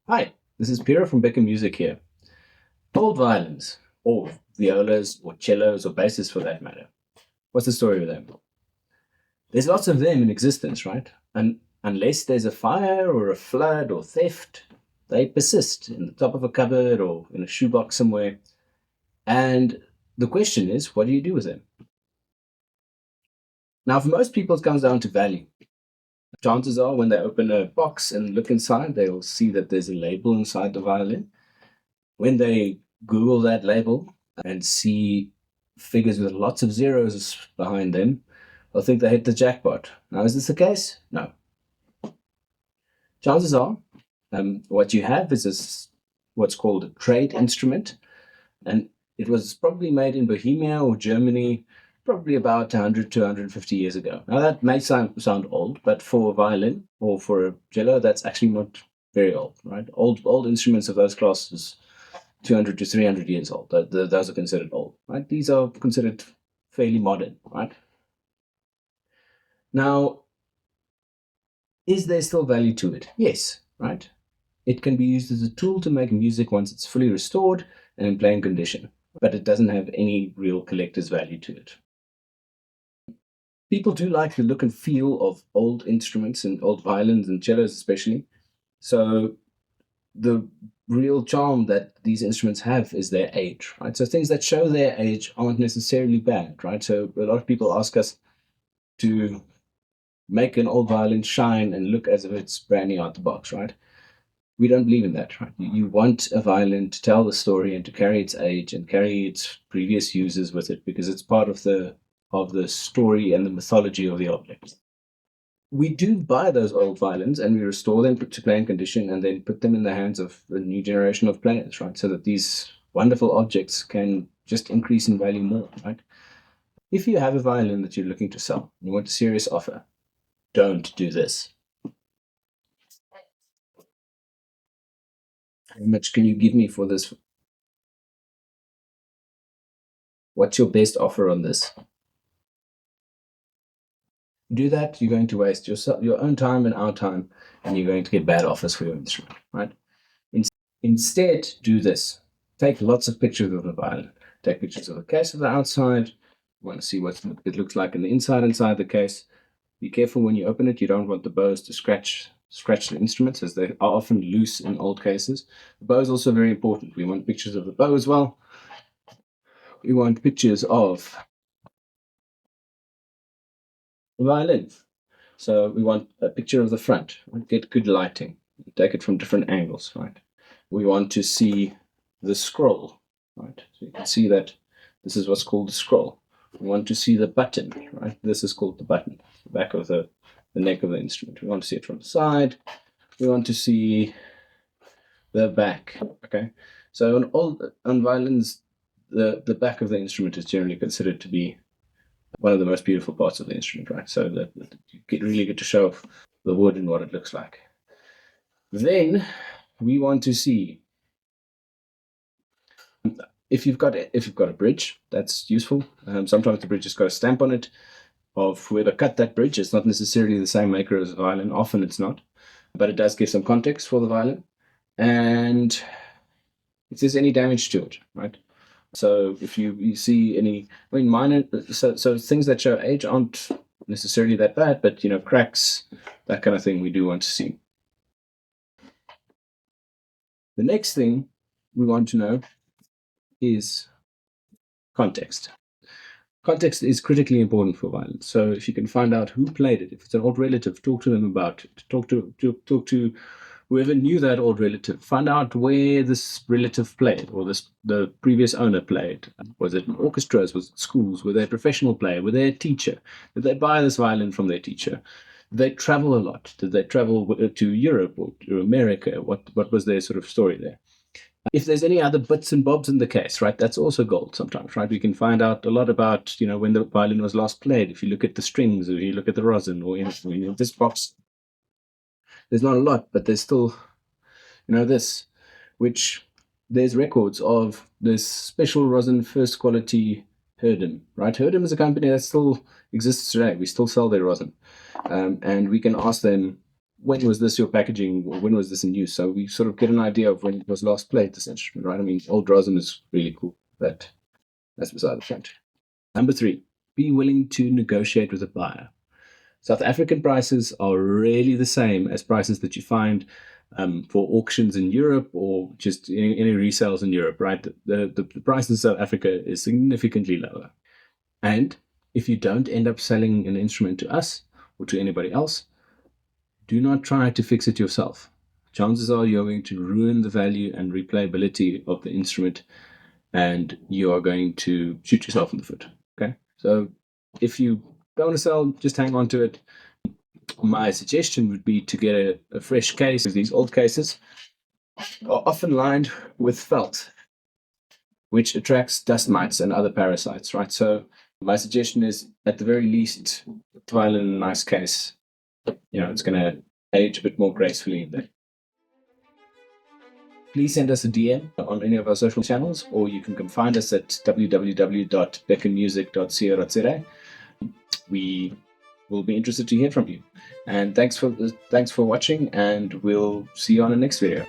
Hi, this is Pira from Becker Music here. Old violins, or violas, or cellos, or basses for that matter. What's the story with them? There's lots of them in existence, right? And unless there's a fire or a flood or theft, they persist in the top of a cupboard or in a shoebox somewhere. And the question is, what do you do with them? Now, for most people, it comes down to value. Chances are, when they open a box and look inside, they'll see that there's a label inside the violin. When they Google that label and see figures with lots of zeros behind them, they'll think they hit the jackpot. Now, is this the case? No. Chances are, what you have is what's called a trade instrument, and it was probably made in Bohemia or Germany, probably about 100 to 150 years ago. Now, that may sound old, but for a violin or for a cello, that's actually not very old, right? Old instruments of those classes 200 to 300 years old. Those are considered old, right? These are considered fairly modern, right? Now, is there still value to it? Yes, right? It can be used as a tool to make music once it's fully restored and in playing condition, but it doesn't have any real collector's value to it. People do like the look and feel of old instruments and old violins and cellos, especially. So the real charm that these instruments have is their age, right? So things that show their age aren't necessarily bad, right? So a lot of people ask us to make an old violin shine and look as if it's brand new out the box, right? We don't believe in that, right? You want a violin to tell the story and to carry its age and carry its previous users with it because it's part of the story and the mythology of the object. We do buy those old violins and we restore them to playing condition and then put them in the hands of the new generation of players, right? So that these wonderful objects can just increase in value more, right? If you have a violin that you're looking to sell, you want a serious offer, don't do this. How much can you give me for this? What's your best offer on this? Do that, you're going to waste your own time and our time, and you're going to get bad offers for your instrument, right? Instead, do this. Take lots of pictures of the violin. Take pictures of the case of the outside. You want to see what it looks like in the inside the case. Be careful when you open it. You don't want the bows to scratch the instruments, as they are often loose in old cases. The bow is also very important. We want pictures of the bow as well. We want pictures of the violin. So we want a picture of the front. Get good lighting. Take it from different angles, right? We want to see the scroll, right? So you can see that this is what's called the scroll. We want to see the button, right? This is called the button, the back of the neck of the instrument. We want to see it from the side. We want to see the back, okay? So on violins, the back of the instrument is generally considered to be one of the most beautiful parts of the instrument, right? So that you really get to show off the wood and what it looks like. Then we want to see if you've got a bridge, that's useful. Sometimes the bridge has got a stamp on it of whoever cut that bridge. It's not necessarily the same maker as the violin. Often it's not, but it does give some context for the violin. And if there's any damage to it, right? So if you see any, I mean, minor, so things that show age aren't necessarily that bad, but cracks, that kind of thing, we do want to see. The next thing we want to know is context. Context is critically important for violence. So if you can find out who played it, if it's an old relative, talk to them about it. Talk to whoever knew that old relative. Find out where this relative played or the previous owner played. Was it in orchestras? Was it schools? Were they a professional player? Were they a teacher? Did they buy this violin from their teacher? Did they travel a lot? Did they travel to Europe or to America? What was their sort of story there? If there's any other bits and bobs in the case, right, that's also gold sometimes, right? We can find out a lot about, when the violin was last played. If you look at the strings, or you look at the rosin, or this box, there's not a lot, but there's still, this, which there's records of this special rosin first quality Herdem, right? Herdem is a company that still exists today. We still sell their rosin, and we can ask them when was this your packaging, or when was this in use? So we sort of get an idea of when it was last played, this instrument, right? I mean, old rosin is really cool, but that's beside the point. Number 3, be willing to negotiate with a buyer. South African prices are really the same as prices that you find for auctions in Europe or just any resales in Europe, right? The price in South Africa is significantly lower. And if you don't end up selling an instrument to us or to anybody else, do not try to fix it yourself. Chances are you're going to ruin the value and replayability of the instrument, and you are going to shoot yourself in the foot. Okay, so if you don't want to sell, just hang on to it. My suggestion would be to get a fresh case. These old cases are often lined with felt, which attracts dust mites and other parasites, right? So my suggestion is, at the very least, violin in a nice case. It's going to age a bit more gracefully in there. Please send us a DM on any of our social channels, or you can come find us at www.beckenmusic.co.za. We will be interested to hear from you. And thanks for watching, and we'll see you on the next video.